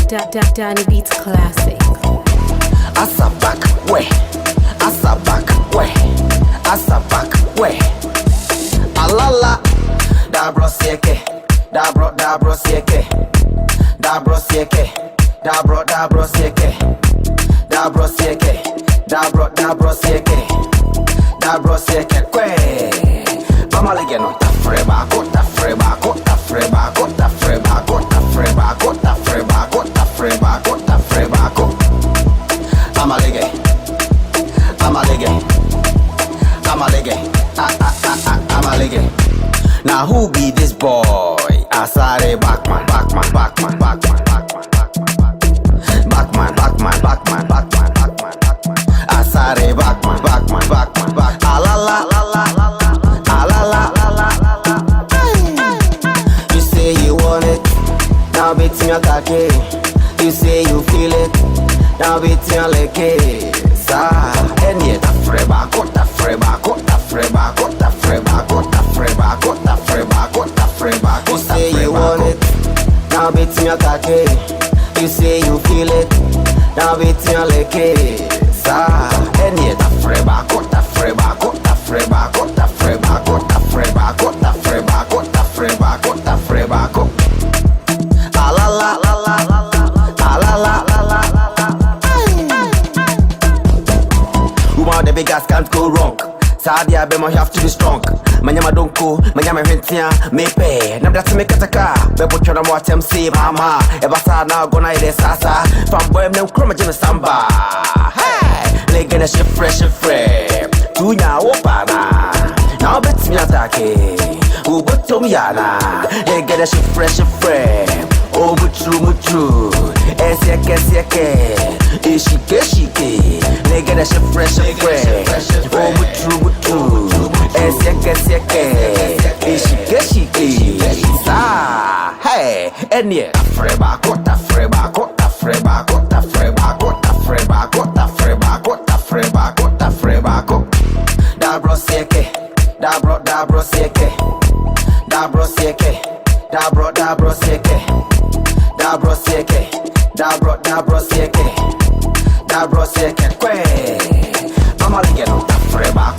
Danny Beats Classic. Asa back way, asa back way, asa back way. Alala, dabro sieke, dabro sieke, dabro sieke, dabro sieke, dabro sieke, dabro sieke, dabro sieke kwe. Mama legeno ta freba, ta freba, ta freba, ta freba, ta freba, ta freba, ta freba, ta freba. I'm a leggy, I'm a leggy, I'm a leggy, I'm a leggy. Now who be this boy? Asare Backman, Backman, Backman, Backman, Backman, Backman, Backman, Backman, Backman, Backman. Asare Backman, Backman, Backman, Backman. La la la la la la la la la la. You say you want it, now it's in your khaki. You say you feel it. Now it's your leke, sa. Any ta freba, ta freba, ta freba, ta freba, ta freba, ta freba, ta freba. You say you want it, now it's your khaki. You say you feel it, now it's your leke, sa. Any ta freba, ta freba, ta freba, ta freba, ta freba, ta freba, ta freba, ta freba. La la la la la la la la la. The big ass can't go wrong. Sadia be have to be strong. Manyama don't go, manyama hentia, me pay. Nam that's me kataka. Bebo chona watch MC mama. Ebasa now gonna ide sasa. From boy them chroma jina samba. Hey, legend a shit fresh. Tunya opana. Now bet me atake. Ugo tomyana. Legend a shit fresh. Oh muchu. Esieke. Ishike. Legend a shit fresh. Oh muchu. Esieke. Ishike. Sa. Hey, enye. Freba, ta freba, ta freba, ta freba, ta freba, ta freba, ta freba, ta freba. Dabro sieke. Dabro sieke. Dabro sieke. Dabro sieke. Dabro sieke. Dabro sieke. Dabro sieke kwe. Mama legeno ta freba.